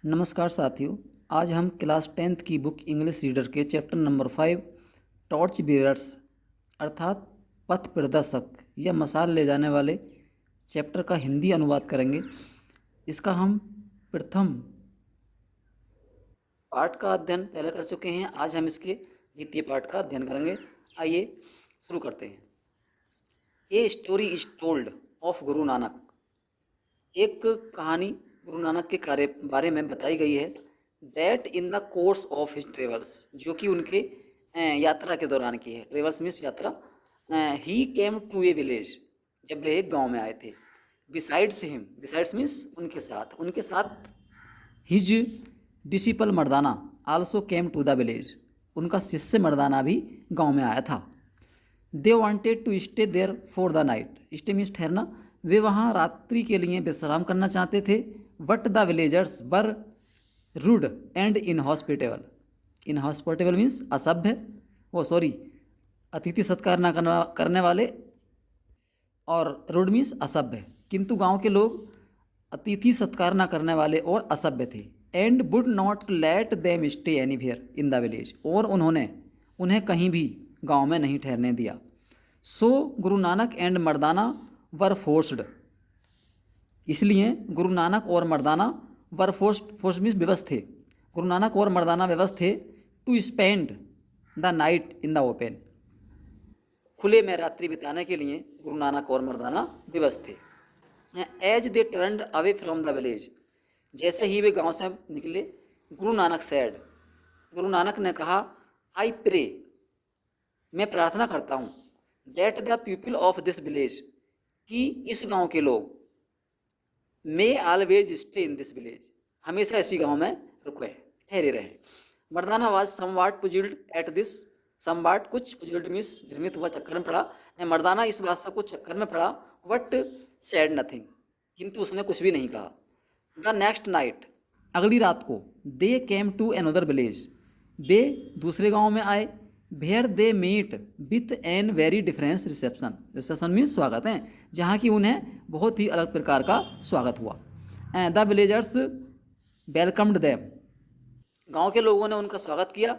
नमस्कार साथियों। आज हम क्लास 10th की बुक इंग्लिश रीडर के चैप्टर नंबर 5 टॉर्च बेयरर्स अर्थात पथ प्रदर्शक या मशाल ले जाने वाले चैप्टर का हिंदी अनुवाद करेंगे। इसका हम प्रथम पार्ट का अध्ययन पहले कर चुके हैं। आज हम इसके द्वितीय पार्ट का अध्ययन करेंगे। आइए शुरू करते हैं। A story is told of Guru Nanak. एक कहानी गुरु नानक के बारे में बताई गई है। That in the course of his travels, जो कि उनके यात्रा के दौरान की है। ट्रेवल्स मीन्स यात्रा। ही केम टू ए विलेज, जब वे एक गांव में आए थे। बिसाइड्स हिम, बिसाइड्स मीन्स उनके साथ his disciple Mardana also came to the village, उनका शिष्य मर्दाना भी गांव में आया था। They wanted to stay there for the night, stay means ठहरना। वे वहाँ रात्रि के लिए विश्राम करना चाहते थे। But the villagers were rude and inhospitable. Inhospitable means असभ्य, अतिथि सत्कार न करने वाले, और रूड मीन्स असभ्य। किंतु गांव के लोग अतिथि सत्कार न करने वाले और असभ्य थे। And would not let them stay anywhere in the village, और उन्होंने उन्हें कहीं भी गांव में नहीं ठहरने दिया। सो Guru Nanak and Mardana were forced, इसलिए गुरु नानक और मर्दाना वर फोर्स्ड मीन्स विवश थे। गुरु नानक और मर्दाना विवश थे to spend the night in the open, खुले में रात्रि बिताने के लिए गुरु नानक और मर्दाना विवश थे। As they turned away from the village, जैसे ही वे गांव से निकले, गुरु नानक सैड, गुरु नानक ने कहा, आई प्रे, मैं प्रार्थना करता हूँ, that the people of this village, कि इस गांव के लोग, may always stay in this village, हमेशा इसी गांव में रुके ठहरे रहे। Mardana was somewhat puzzled at this, somewhat कुछ, पुजिल्ड मीन्स भ्रमित हुआ, चक्कर में पड़ा। मर्दाना इस बात से कुछ चक्कर में पड़ा। बट सैड नथिंग, किंतु उसने कुछ भी नहीं कहा। द नेक्स्ट नाइट, अगली रात को, they came to another village, वे दूसरे गांव में आए। Where they meet with an very difference reception, reception means स्वागत है, जहाँ की उन्हें बहुत ही अलग प्रकार का स्वागत हुआ। द विलेजर्स वेलकम्ड देम, गांव के लोगों ने उनका स्वागत किया।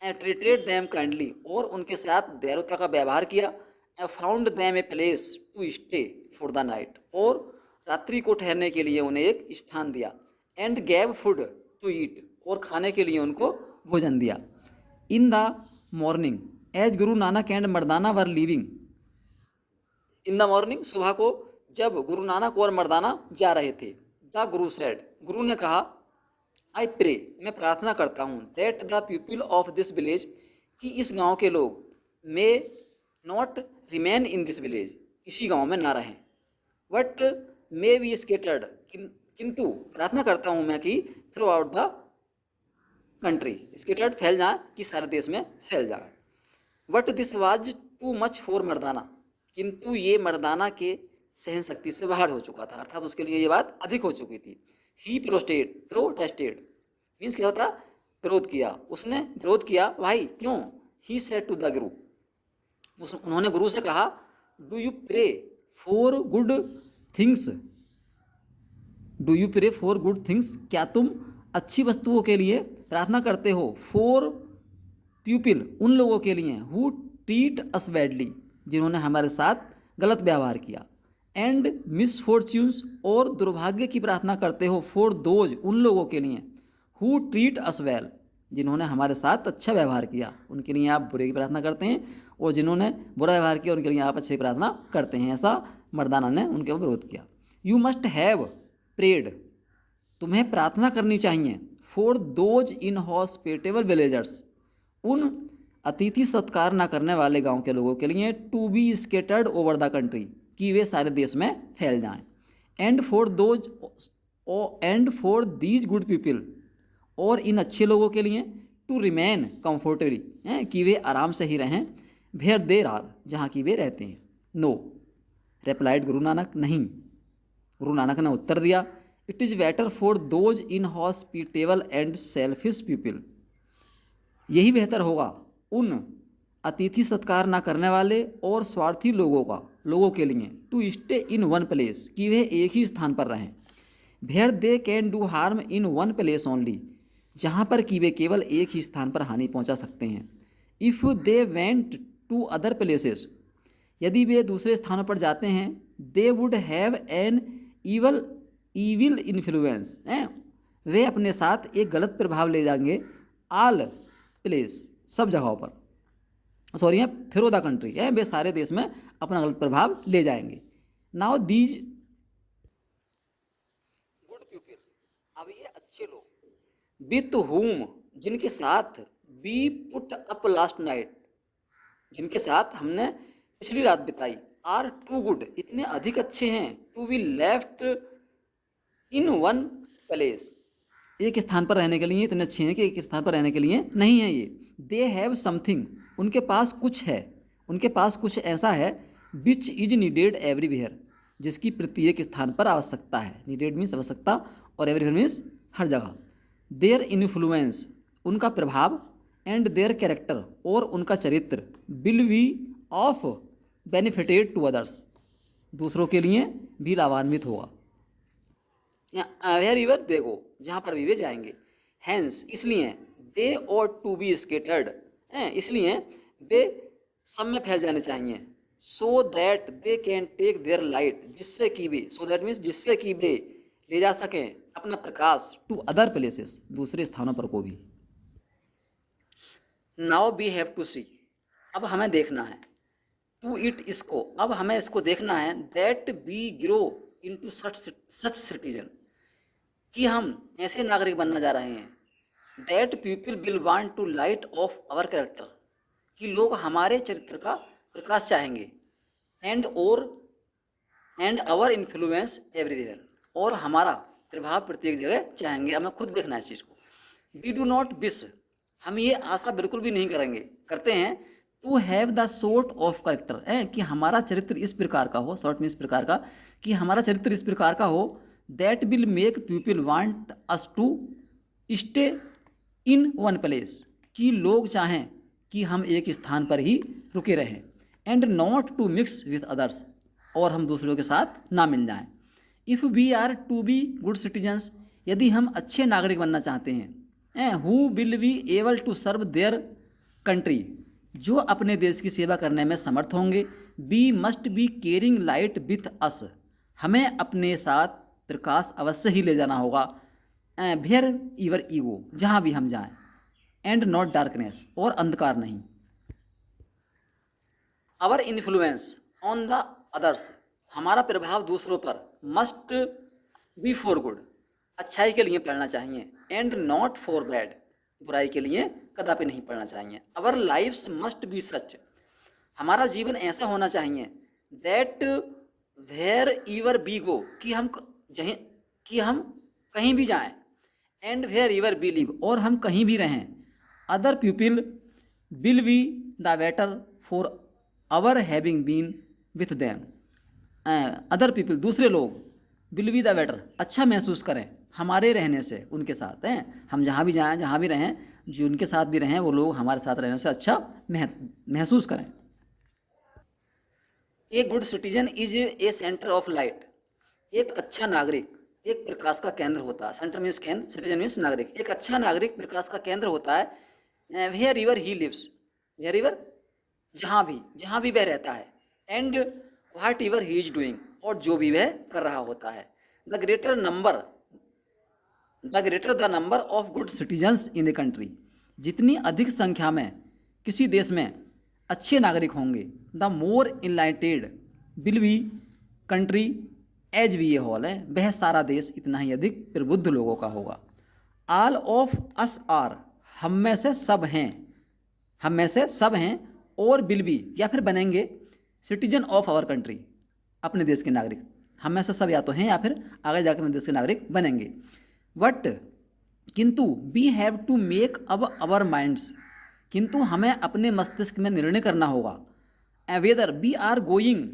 ट्रीटेड देम काइंडली, और उनके साथ दयालुता का व्यवहार किया। Found them a place to stay for the night, और रात्रि को ठहरने के लिए उन्हें एक स्थान दिया। And gave food to eat, और खाने के लिए उनको भोजन दिया। In the morning, as Guru Nanak and Mardana were living, in the morning, सुबह को जब गुरु नानक और मर्दाना जा रहे थे। द गुरु सेड, गुरु ने कहा, आई प्रे, मैं प्रार्थना करता हूँ, that the people of this village, कि इस गांव के लोग, may not remain in this village, इसी गांव में ना रहें। बट मे बी स्केटर्ड, किंतु प्रार्थना करता हूँ मैं कि throughout the country, scattered फैल जाए, कि सारे देश में फैल जाए। But this was too much for Mardana, किंतु ये मर्दाना के सहन शक्ति से बाहर हो चुका था, अर्थात उसके लिए ये बात अधिक हो चुकी थी। ही प्रोटेस्टेड मीन्स क्या होता, विरोध किया, उसने विरोध किया। भाई क्यों? ही सेड टू द गुरु, उन्होंने गुरु से कहा, do you pray for good things, do you pray for good things, क्या तुम अच्छी वस्तुओं के लिए प्रार्थना करते हो? फॉर पीपल, उन लोगों के लिए, हु ट्रीट अस बैडली, जिन्होंने हमारे साथ गलत व्यवहार किया। एंड मिसफॉर्च्यून्स, और दुर्भाग्य की प्रार्थना करते हो, फॉर दोज, उन लोगों के लिए, हु ट्रीट अस वेल, जिन्होंने हमारे साथ अच्छा व्यवहार किया, उनके लिए आप बुरे की प्रार्थना करते हैं, और जिन्होंने बुरा व्यवहार किया उनके लिए आप अच्छे की प्रार्थना करते हैं। ऐसा मर्दाना ने उनके ऊपर विरोध किया। यू मस्ट हैव प्रेड, तुम्हें प्रार्थना करनी चाहिए, for those in hospitable villagers, उन अतिथि सत्कार न करने वाले गांव के लोगों के लिए, to be scattered over the country, कि वे सारे देश में फैल जाएं। And for these good people, और इन अच्छे लोगों के लिए, टू रिमेन कंफर्टेबली, कि वे आराम से ही रहें, वेयर देर आर, जहाँ की वे रहते हैं। नो, रिप्लाइड गुरु नानक, नहीं, गुरु नानक ने उत्तर दिया, it is better for those in hospitable and selfish people, यही बेहतर होगा उन अतिथि सत्कार ना करने वाले और स्वार्थी लोगों के लिए, to stay in one place, कि वे एक ही स्थान पर रहें। Where they can do harm in one place only, जहाँ पर कि वे केवल एक ही स्थान पर हानि पहुँचा सकते हैं। If they went to other places, यदि वे दूसरे स्थानों पर जाते हैं, they would have an evil evil influence, वे अपने साथ एक गलत प्रभाव ले जाएंगे, आल प्लेस, सब जगहों पर, सॉरी है थ्रू द कंट्री, है वे सारे देश में अपना गलत प्रभाव ले जाएंगे। नाउ दीज गुड पीपल, अब ये अच्छे लोग, विथ हुम, जिनके साथ, B put up last night, जिनके साथ हमने पिछली रात बिताई, आर टू गुड, इतने अधिक अच्छे हैं, to be left in one place, एक स्थान पर रहने के लिए इतने अच्छे हैं कि एक स्थान पर रहने के लिए नहीं है ये। दे हैव समथिंग, उनके पास कुछ है, उनके पास कुछ ऐसा है, विच इज नीडेड एवरीवेयर, जिसकी प्रत्येक स्थान पर आवश्यकता है। नीडेड मीन्स आवश्यकता और एवरीवेयर मीन्स हर जगह। देयर इन्फ्लुएंस, उनका प्रभाव, एंड देयर कैरेक्टर, और उनका चरित्र, will be of benefited to others, दूसरों के लिए भी लाभान्वित होगा। वेयर एवर दे गो, जहाँ पर भी वे जाएंगे। हैंस, इसलिए, दे और टू बी स्केटर्ड, इसलिए वे सब में फैल जाने चाहिए। So that they can take their light, जिससे कि वे, सो दैट मीन्स जिससे कि वे ले जा सकें अपना प्रकाश, टू अदर प्लेसेस, दूसरे स्थानों पर को भी। नाउ वी हैव टू सी, अब हमें देखना है, टू इट, इसको, अब हमें इसको देखना है, that we grow into such citizen, कि हम ऐसे नागरिक बनना जा रहे हैं, that people will want to light of our character, कि लोग हमारे चरित्र का प्रकाश चाहेंगे, एंड आवर इन्फ्लुएंस एवरीवेयर, और हमारा प्रभाव प्रत्येक जगह चाहेंगे। हमें खुद देखना है इस चीज़ को। वी डू नॉट विश, हम ये आशा बिल्कुल भी नहीं करते हैं, to have the sort of character, है कि हमारा चरित्र इस प्रकार का हो, सॉर्ट में इस प्रकार का, कि हमारा चरित्र इस प्रकार का हो, that will make people want us to stay in one place, कि लोग चाहें कि हम एक स्थान पर ही रुके रहें, and not to mix with others, और हम दूसरों के साथ ना मिल जाएं। If we are to be good citizens, यदि हम अच्छे नागरिक बनना चाहते हैं, who will be able to serve their country, जो अपने देश की सेवा करने में समर्थ होंगे, we must be caring light with us, हमें अपने साथ प्रकाश अवश्य ही ले जाना होगा, वेयर ईवर ईगो, जहाँ भी हम जाएं, एंड नॉट डार्कनेस, और अंधकार नहीं। Our influence on the others, हमारा प्रभाव दूसरों पर, मस्ट बी फॉर गुड, अच्छाई के लिए पढ़ना चाहिए, एंड नॉट फॉर बैड, बुराई के लिए कदापि नहीं पढ़ना चाहिए। Our lives must be such, हमारा जीवन ऐसा होना चाहिए, that wherever we go, कि हम कहीं भी जाएं, and wherever we live, और हम कहीं भी रहें, other people will be the better for our having been with them, other people, दूसरे लोग, विल बी द बेटर, अच्छा महसूस करें हमारे रहने से, उनके साथ हैं, हम जहाँ भी जाएं, जहाँ भी रहें, जो उनके साथ भी रहें, वो लोग हमारे साथ रहने से अच्छा महसूस करें। A good citizen is a centre of light, एक अच्छा नागरिक एक प्रकाश का केंद्र होता है। सेंटर मीन्स केंद्र, सिटीजन मीन्स नागरिक। एक अच्छा नागरिक प्रकाश का केंद्र होता है। Wherever he lives, wherever, जहाँ भी वह रहता है, and whatever he is doing, और जो भी वह कर रहा होता है। The greater the number of good citizens in the country, जितनी अधिक संख्या में किसी देश में अच्छे नागरिक होंगे, the more enlightened will be country as we a whole, है वह सारा देश इतना ही अधिक प्रबुद्ध लोगों का होगा। ऑल ऑफ अस आर, हम में से सब हैं, और विल बी, या फिर बनेंगे, सिटीजन ऑफ आवर कंट्री, अपने देश के नागरिक। हम में से सब या तो हैं या फिर आगे जाकर अपने देश के नागरिक बनेंगे। बट, किंतु, we have to make up our minds, किंतु हमें अपने मस्तिष्क में निर्णय करना होगा, whether we are going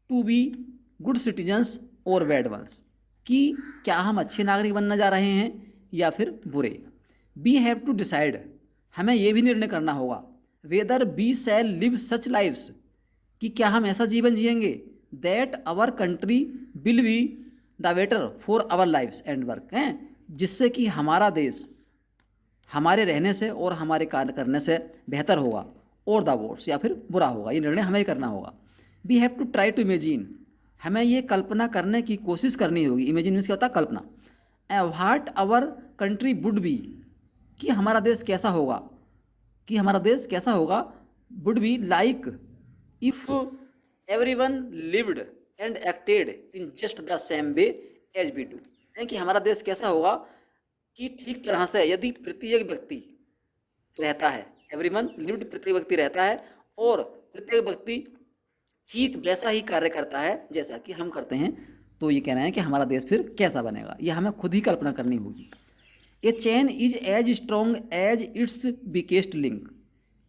to be good citizens और बैड वंस, कि क्या हम अच्छे नागरिक बनना जा रहे हैं या फिर बुरे। वी हैव टू डिसाइड, हमें यह भी निर्णय करना होगा, whether we shall live such lives, कि क्या हम ऐसा जीवन जिएंगे, that our country will be the better for our lives and work हैं, जिससे कि हमारा देश हमारे रहने से और हमारे कार्य करने से बेहतर होगा, और द वर्स या फिर बुरा होगा, ये निर्णय हमें ही करना होगा। We have to try to imagine, हमें ये कल्पना करने की कोशिश करनी होगी। इमेजिन मीन्स क्या होता है? कल्पना। What our country would be, कि हमारा देश कैसा होगा, कि हमारा देश कैसा होगा, would be like if everyone lived and acted in just the same way as we do, है कि हमारा देश कैसा होगा कि ठीक तरह से यदि प्रत्येक व्यक्ति रहता है, एवरीवन लिव्ड प्रत्येक व्यक्ति रहता है, और प्रत्येक व्यक्ति ठीक वैसा ही कार्य करता है जैसा कि हम करते हैं, तो ये कहना है कि हमारा देश फिर कैसा बनेगा, ये हमें खुद ही कल्पना करनी होगी। A chain is as strong as its weakest link,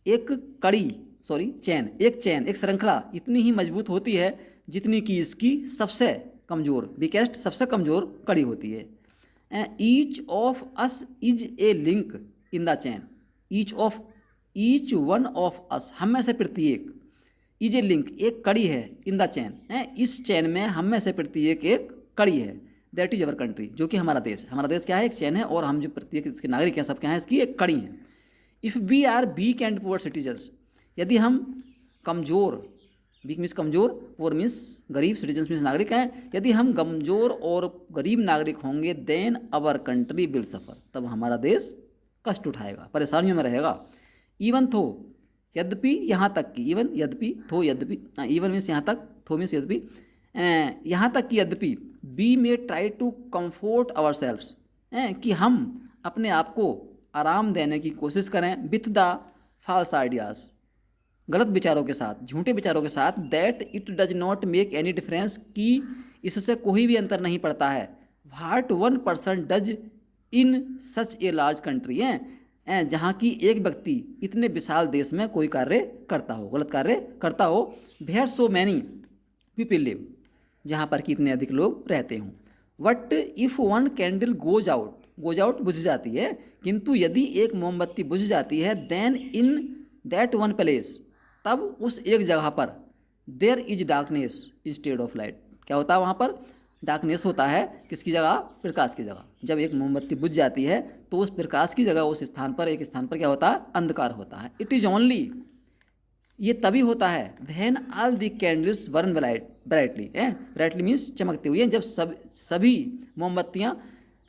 एक कड़ी एक चेन एक श्रृंखला इतनी ही मजबूत होती है जितनी कि इसकी सबसे कमजोर, वीकेस्ट सबसे कमजोर कड़ी होती है। Each of us is a link in the chain, each one of us, हम में से प्रत्येक, इज ए लिंक एक कड़ी है, इन द चैन है, इस चैन में हम में से प्रत्येक एक कड़ी है, दैट इज अवर कंट्री, जो कि हमारा देश है। हमारा देश क्या है? एक चैन है, और हम जो प्रत्येक इसके नागरिक हैं सब क्या है? इसकी एक कड़ी है। If we are weak and poor citizens, यदि हम कमज़ोर, वीक मीन्स कमज़ोर, पुअर मीन्स गरीब, सिटीजन्स मीन्स नागरिक हैं, यदि हम कमज़ोर और गरीब नागरिक होंगे, then our country will suffer, तब हमारा देश कष्ट उठाएगा, परेशानियों में रहेगा। इवन थो, यद्यपि, यहाँ तक कि, इवन यद्यपि, थो यद्यपि, इवन मीन्स यहाँ तक, थो मीन्स यद्यपि, यहाँ तक कि यद्यपि, we may try to comfort ourselves, कि हम अपने आप को आराम देने की कोशिश करें, विथ द फॉल्स आइडियाज़, गलत विचारों के साथ, झूठे विचारों के साथ, that it does not make any difference, कि इससे कोई भी अंतर नहीं पड़ता है, what one person does in such a large country, है जहाँ की एक व्यक्ति इतने विशाल देश में कोई कार्य करता हो, गलत कार्य करता हो, where so many people live, जहाँ पर कि इतने अधिक लोग रहते हों। What if one candle goes out बुझ जाती है, किंतु यदि एक मोमबत्ती बुझ जाती है, then in that one place, तब उस एक जगह पर, there is darkness instead of light, क्या होता है वहाँ पर? डार्कनेस होता है, किसकी जगह? प्रकाश की जगह। जब एक मोमबत्ती बुझ जाती है तो उस प्रकाश की जगह उस स्थान पर, एक स्थान पर क्या होता है? अंधकार होता है। इट इज़ ओनली, ये तभी होता है, when all the candles burn brightly, brightly means चमकते हुए, जब सभी मोमबत्तियाँ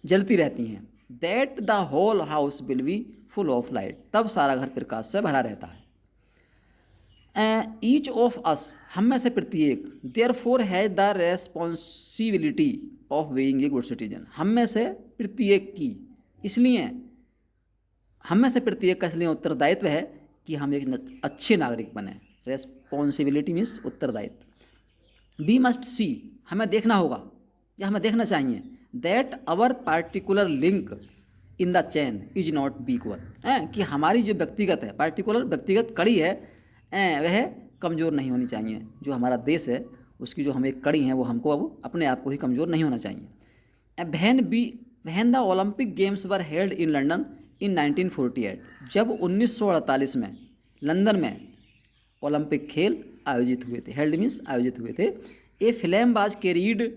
जलती रहती हैं, that the whole house will be full of light, तब सारा घर प्रकाश से भरा रहता है। ईच ऑफ अस, हम में से प्रत्येक, therefore has the responsibility of being a good citizen, हम में से प्रत्येक की, इसलिए हम में से प्रत्येक का इसलिए उत्तरदायित्व है कि हम एक अच्छे नागरिक बने। रेस्पॉन्सिबिलिटी मीन्स उत्तरदायित्व। वी मस्ट सी, हमें देखना होगा या हमें देखना चाहिए, that our particular link in the chain is not weak one, कि हमारी जो व्यक्तिगत है, पार्टिकुलर व्यक्तिगत कड़ी है, वह कमज़ोर नहीं होनी चाहिए। जो हमारा देश है उसकी जो हम एक कड़ी हैं, वो हमको अब अपने आप को ही कमज़ोर नहीं होना चाहिए। वहन the Olympic games were held in London इन 1948, जब 1948 में लंदन में ओलंपिक खेल आयोजित हुए थे, हेल्ड मीन्स आयोजित हुए थे, a flame was carried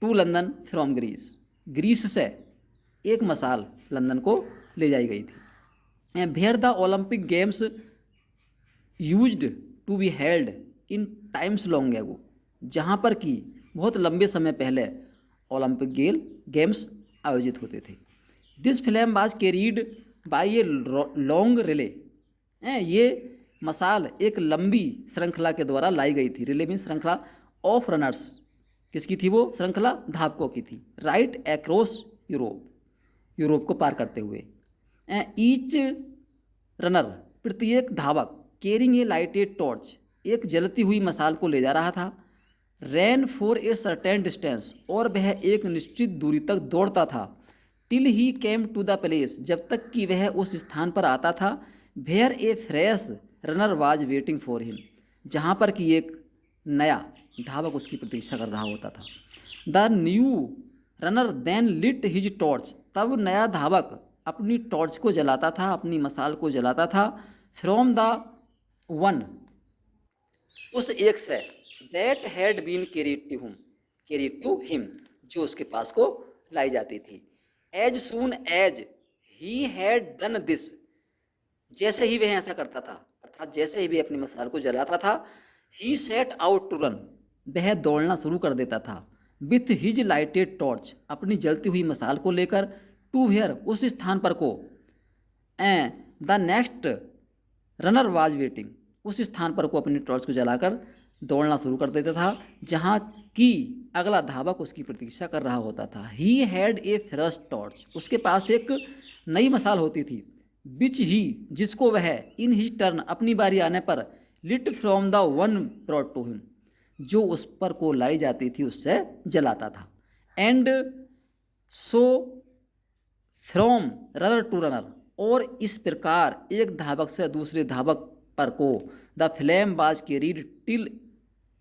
to London from Greece से एक मसाल लंदन को ले जाई गई थी। Where the Olympic games used to be held in times long ago, जहाँ पर कि बहुत लंबे समय पहले ओलंपिक गेम्स आयोजित होते थे। This film was carried bye a long relay, ये मसाल एक लंबी श्रृंखला के द्वारा लाई गई थी। रिले मीन श्रृंखला, ऑफ रनर्स, किसकी थी वो श्रृंखला? धावकों की थी। राइट अक्रॉस यूरोप को पार करते हुए। ईच रनर, प्रत्येक धावक, कैरिंग ए लाइटेड टॉर्च, एक जलती हुई मसाल को ले जा रहा था। Ran for a certain distance, और वह एक निश्चित दूरी तक दौड़ता था। Till he came to the place, जब तक कि वह उस स्थान पर आता था। Where a fresh runner was waiting for him, जहाँ पर कि एक नया धावक उसकी प्रतीक्षा कर रहा होता था। The new runner then lit his torch, तब नया धावक अपनी टॉर्च को जलाता था, अपनी मसाल को जलाता था। फ्रॉम द वन, उस एक से, that had been carried to him, जो उसके पास को लाई जाती थी। As soon as he had done this, जैसे ही वह ऐसा करता था, अर्थात जैसे ही वह अपनी मशाल को जलाता था, ही सेट आउट टू रन, वह दौड़ना शुरू कर देता था, विथ हिज लाइटेड टॉर्च, अपनी जलती हुई मशाल को लेकर, टू वेयर, उस स्थान पर को, and the next runner was waiting, उस स्थान पर को अपनी टॉर्च को जलाकर दौड़ना शुरू कर देता था जहाँ की अगला धावक उसकी प्रतीक्षा कर रहा होता था। He had a fresh torch, उसके पास एक नई मशाल होती थी, विच ही, जिसको वह इन हिज टर्न, अपनी बारी आने पर, lit from the one brought to him, जो उस पर को लाई जाती थी उससे जलाता था। And so from runner to runner, और इस प्रकार एक धावक से दूसरे धावक पर को द फ्लेम बाज carried till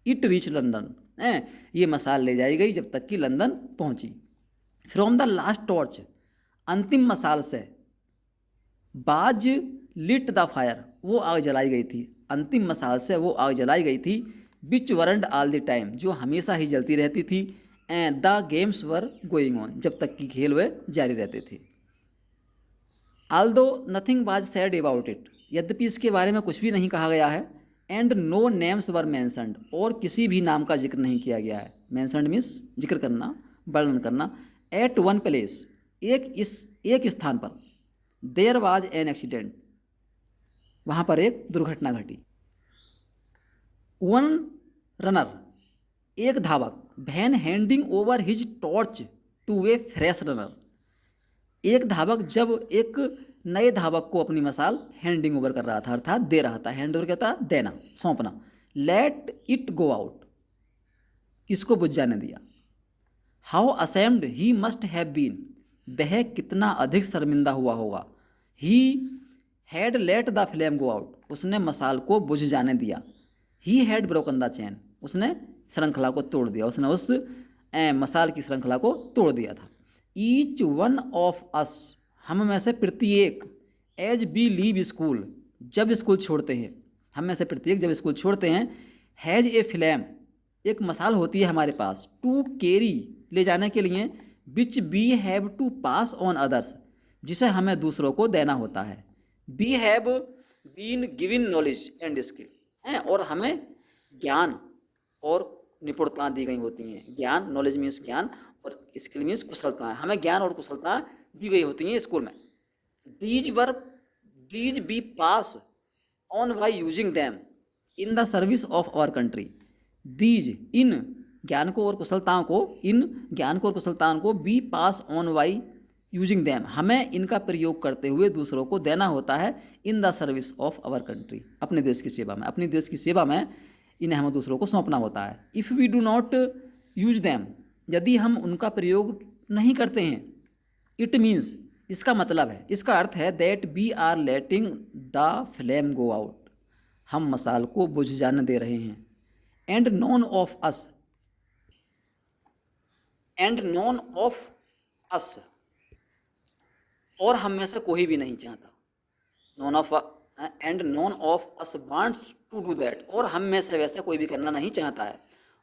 it reach London, ये मशाल ले जाई गई जब तक कि लंदन पहुंची। फ्रॉम द लास्ट टॉर्च, अंतिम मशाल से, बाज लिट द फायर, वो आग जलाई गई थी, अंतिम मशाल से वो आग जलाई गई थी, विच वरंट ऑल द टाइम, जो हमेशा ही जलती रहती थी, and the games were going on, जब तक कि खेल वे जारी रहते थे। Aldous nothing was said about it, यद्यपि इसके बारे में कुछ भी नहीं कहा गया है, and no names were mentioned, और किसी भी नाम का जिक्र नहीं किया गया है। मैंसनड मीन्स जिक्र करना, वर्णन करना। एट वन प्लेस, एक स्थान पर, देयर वाज एन एक्सीडेंट, वहाँ पर एक दुर्घटना घटी। वन रनर, एक धावक, when handing over his torch to a fresh runner, एक धावक जब एक नए धावक को अपनी मशाल हैंडिंग ओवर कर रहा था, अर्थात दे रहा था, हैंड ओवर कहता देना, सौंपना। लेट इट गो आउट, किसको बुझ जाने दिया। How ashamed he must have been, वह कितना अधिक शर्मिंदा हुआ होगा। He had let the flame go out, उसने मशाल को बुझ जाने दिया। He had broken the chain, उसने श्रृंखला को तोड़ दिया, उसने उस मशाल की श्रृंखला को तोड़ दिया था। ईच वन ऑफ अस, हम में से प्रत्येक, एज बी लीव स्कूल, जब स्कूल छोड़ते हैं, हम में से प्रत्येक जब स्कूल छोड़ते हैं, हैज ए फ्लेम, एक मशाल होती है हमारे पास, टू कैरी, ले जाने के लिए, which we have to pass on others, जिसे हमें दूसरों को देना होता है। We have been given knowledge and skill, हैं, और हमें ज्ञान और निपुणता दी गई होती हैं। ज्ञान, नॉलेज मीन्स ज्ञान, और स्किल मीन्स कुशलता, हमें ज्ञान और कुशलता दी गई होती हैं स्कूल में। These we pass on by using them in the service of our country, these, इन ज्ञान को और कुशलताओं को, इन ज्ञान को और कुशलताओं को, be pass on by using them, हमें इनका प्रयोग करते हुए दूसरों को देना होता है, in the service of our country, अपने देश की सेवा में, अपनी देश की सेवा में इन्हें हमें दूसरों को सौंपना होता है। If we do not use them, यदि हम उनका प्रयोग नहीं करते हैं, इट मीन्स, इसका मतलब है, इसका अर्थ है, that we are letting the flame go out, हम मशाल को बुझ जाने दे रहे हैं। And none of us, and none of us, और हम में से कोई भी नहीं चाहता, none of, and none of us wants to do that, और हम में से वैसे कोई भी करना नहीं चाहता है।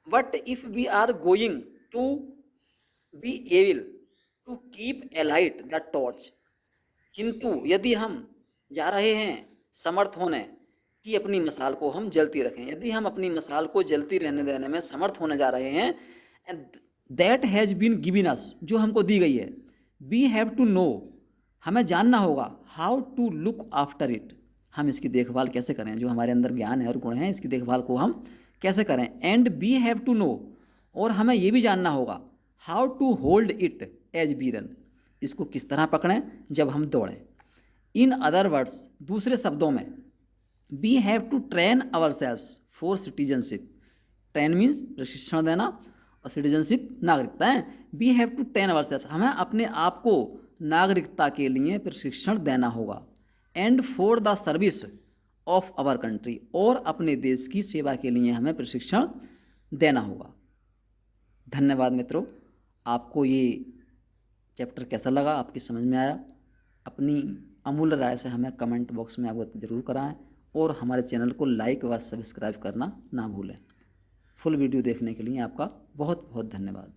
But if we are going to be able to keep alight the torch, किंतु यदि हम जा रहे हैं समर्थ होने कि अपनी मशाल को हम जलती रखें, यदि हम अपनी मशाल को जलती रहने देने में समर्थ होने जा रहे हैं, that has been given us, जो हमको दी गई है, वी हैव टू नो, हमें जानना होगा, how to look after it, हम इसकी देखभाल कैसे करें, जो हमारे अंदर ज्ञान है और गुण हैं, इसकी देखभाल को हम कैसे करें। And we have to know, और हमें ये भी जानना होगा, how to hold it as we run, इसको किस तरह पकड़ें जब हम दौड़ें। इन अदर वर्ड्स, दूसरे शब्दों में, we have to train ourselves for citizenship, train means प्रशिक्षण देना, और सिटीजनशिप नागरिकता है। We have to train ourselves, हमें अपने आप को नागरिकता के लिए प्रशिक्षण देना होगा। And for the service of our country, और अपने देश की सेवा के लिए हमें प्रशिक्षण देना होगा। धन्यवाद मित्रों, आपको ये चैप्टर कैसा लगा, आपकी समझ में आया? अपनी अमूल्य राय से हमें कमेंट बॉक्स में अवगत जरूर कराएं, और हमारे चैनल को लाइक व सब्सक्राइब करना ना भूलें। फुल वीडियो देखने के लिए आपका बहुत बहुत धन्यवाद।